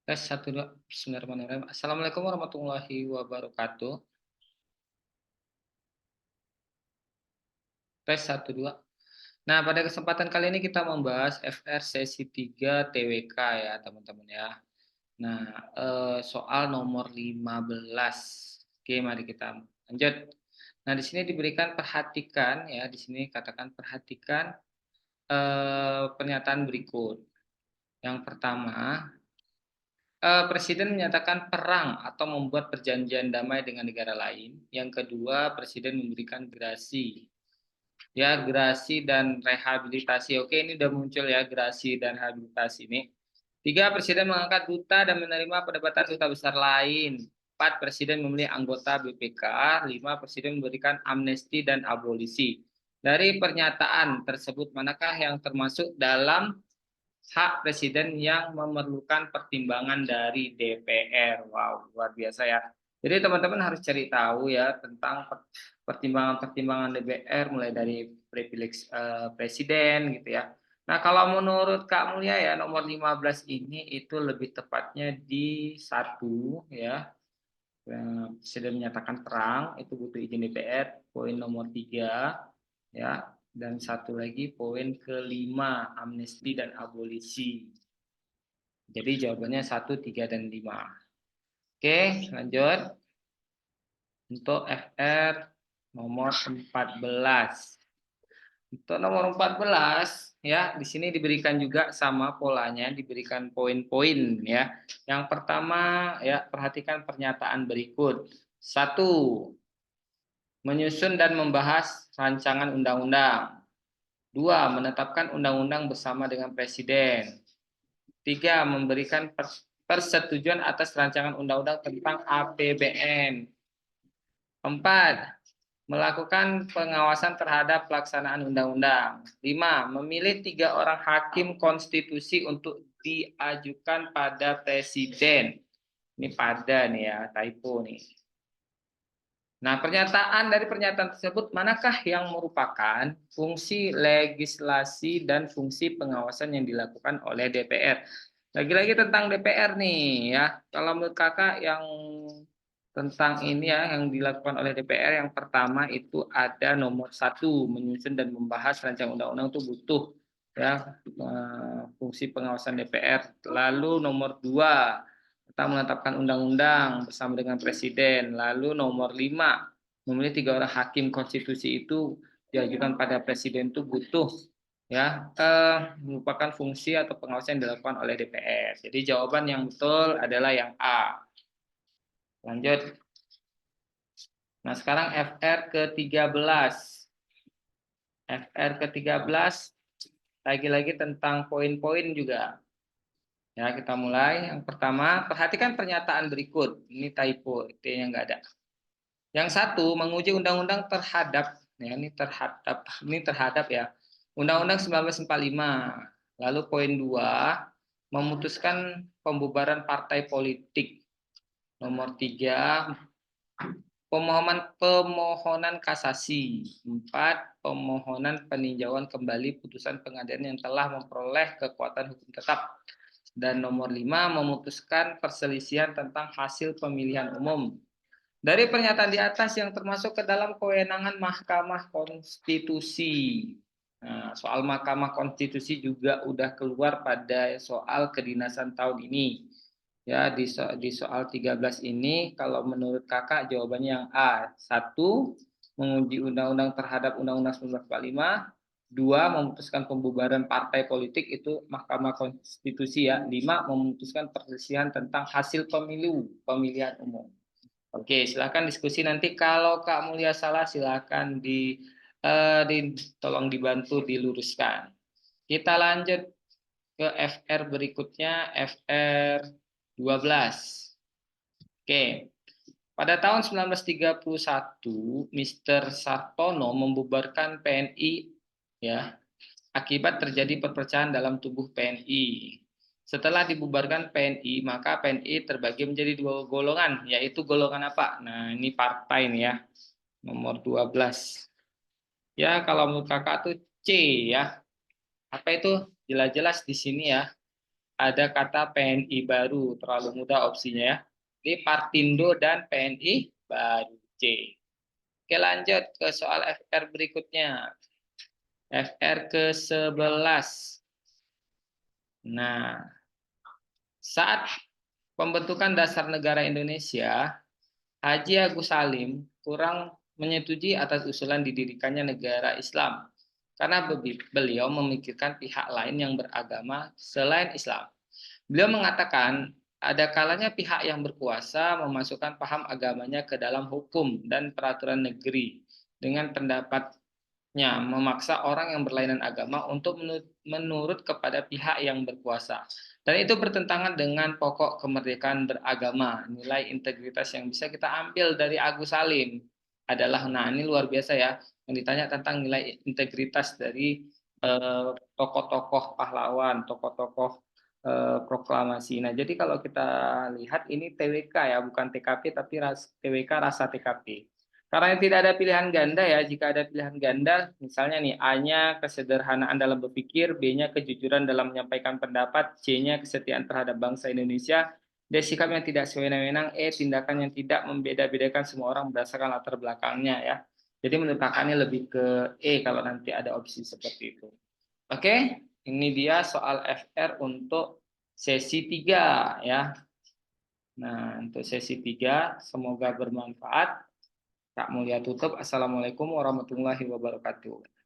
Tes 1 2 Bismillahirrahmanirrahim. Assalamualaikum warahmatullahi wabarakatuh. Tes 1 2. Nah, pada kesempatan kali ini kita membahas FR sesi 3 TWK ya, teman-teman ya. Nah, soal nomor 15. Oke, mari kita lanjut. Nah, di sini diberikan perhatikan ya, di sini katakan perhatikan pernyataan berikut. Yang pertama, Presiden menyatakan perang atau membuat perjanjian damai dengan negara lain. Yang kedua, Presiden memberikan gerasi. Ya, gerasi dan rehabilitasi. Oke, ini udah muncul ya, gerasi dan rehabilitasi ini. Tiga, Presiden mengangkat duta dan menerima pendapatan duta besar lain. Empat, Presiden memilih anggota BPK. Lima, Presiden memberikan amnesti dan abolisi. Dari pernyataan tersebut, manakah yang termasuk dalam hak presiden yang memerlukan pertimbangan dari DPR? Wow, luar biasa ya. Jadi teman-teman harus cari tahu ya tentang pertimbangan-pertimbangan DPR mulai dari privilege presiden gitu ya. Nah, kalau menurut Kak Mulia ya nomor 15 ini itu lebih tepatnya di satu ya. Presiden menyatakan perang itu butuh izin DPR, poin nomor 3 ya, dan satu lagi poin kelima amnesti dan abolisi. Jadi jawabannya 1, 3, dan 5. Oke, lanjut. Untuk FR nomor 14. Untuk nomor 14 ya, di sini diberikan juga sama polanya, diberikan poin-poin ya. Yang pertama ya, perhatikan pernyataan berikut. 1. Menyusun dan membahas rancangan undang-undang. 2. Menetapkan undang-undang bersama dengan presiden. 3. Memberikan persetujuan atas rancangan undang-undang tentang APBN. 4. Melakukan pengawasan terhadap pelaksanaan undang-undang. 5. Memilih 3 orang hakim konstitusi untuk diajukan pada presiden. Ini pada nih ya, typo nih. Nah, dari pernyataan tersebut, manakah yang merupakan fungsi legislasi dan fungsi pengawasan yang dilakukan oleh DPR? Lagi-lagi tentang DPR nih ya. Kalau menurut kakak yang tentang ini ya yang dilakukan oleh DPR, yang pertama itu ada nomor 1, menyusun dan membahas rancangan undang-undang itu butuh ya fungsi pengawasan DPR. Lalu nomor 2, kita menetapkan undang-undang bersama dengan presiden. Lalu nomor 5, memilih 3 orang hakim konstitusi itu diajukan pada presiden itu butuh ya merupakan fungsi atau pengawasan yang dilakukan oleh DPR. Jadi jawaban yang betul adalah yang A. Lanjut. Nah, sekarang FR ke-13. FR ke-13 lagi-lagi tentang poin-poin juga. Ya, kita mulai. Yang pertama, perhatikan pernyataan berikut. Ini typo, T-nya nggak ada. Yang satu, menguji undang-undang terhadap, ya ini terhadap ya, Undang-Undang 1945. Lalu poin 2, memutuskan pembubaran partai politik. Nomor 3, pemohonan kasasi. 4, pemohonan peninjauan kembali putusan pengadilan yang telah memperoleh kekuatan hukum tetap. Dan nomor 5, memutuskan perselisihan tentang hasil pemilihan umum. Dari pernyataan di atas yang termasuk ke dalam kewenangan Mahkamah Konstitusi. Nah, soal Mahkamah Konstitusi juga udah keluar pada soal kedinasan tahun ini. Ya, di soal 13 ini kalau menurut kakak jawabannya yang A. 1, menguji undang-undang terhadap Undang-Undang 1945. 2, memutuskan pembubaran partai politik itu Mahkamah Konstitusi ya. 5, memutuskan perselisihan tentang hasil pemilihan umum. Oke, silakan diskusi nanti. Kalau Kak Mulia salah, silakan tolong dibantu diluruskan. Kita lanjut ke FR berikutnya, FR 12. Oke. Pada tahun 1931, Mr. Sartono membubarkan PNI ya, akibat terjadi perpecahan dalam tubuh PNI. Setelah dibubarkan PNI, maka PNI terbagi menjadi 2 golongan, yaitu golongan apa? Nah, ini partai nih ya, nomor 12. Ya, kalau menurut kakak tuh C ya. Apa itu? Jelas-jelas di sini ya. ada kata PNI baru, terlalu mudah opsinya ya. Jadi Partindo dan PNI baru C. Oke, lanjut ke soal FR berikutnya. FR ke-11. Nah, saat pembentukan dasar negara Indonesia, Haji Agus Salim kurang menyetujui atas usulan didirikannya negara Islam karena beliau memikirkan pihak lain yang beragama selain Islam. Beliau mengatakan ada kalanya pihak yang berkuasa memasukkan paham agamanya ke dalam hukum dan peraturan negeri dengan pendapatnya memaksa orang yang berlainan agama untuk menurut kepada pihak yang berkuasa. Dan itu bertentangan dengan pokok kemerdekaan beragama. Nilai integritas yang bisa kita ambil dari Agus Salim adalah, nah ini luar biasa ya, yang ditanya tentang nilai integritas dari tokoh-tokoh pahlawan, tokoh-tokoh proklamasi. Nah, jadi kalau kita lihat ini TWK ya, bukan TKP tapi TWK rasa TKP. Karena tidak ada pilihan ganda ya, jika ada pilihan ganda, misalnya nih A-nya kesederhanaan dalam berpikir, B-nya kejujuran dalam menyampaikan pendapat, C-nya kesetiaan terhadap bangsa Indonesia, D sikap yang tidak sewenang-wenang, E tindakan yang tidak membeda-bedakan semua orang berdasarkan latar belakangnya ya. Jadi menurut kakaknya lebih ke E kalau nanti ada opsi seperti itu. Oke, ini dia soal FR untuk sesi 3 ya. Nah, untuk sesi 3 semoga bermanfaat. Kak Mulia tutup. Assalamualaikum warahmatullahi wabarakatuh.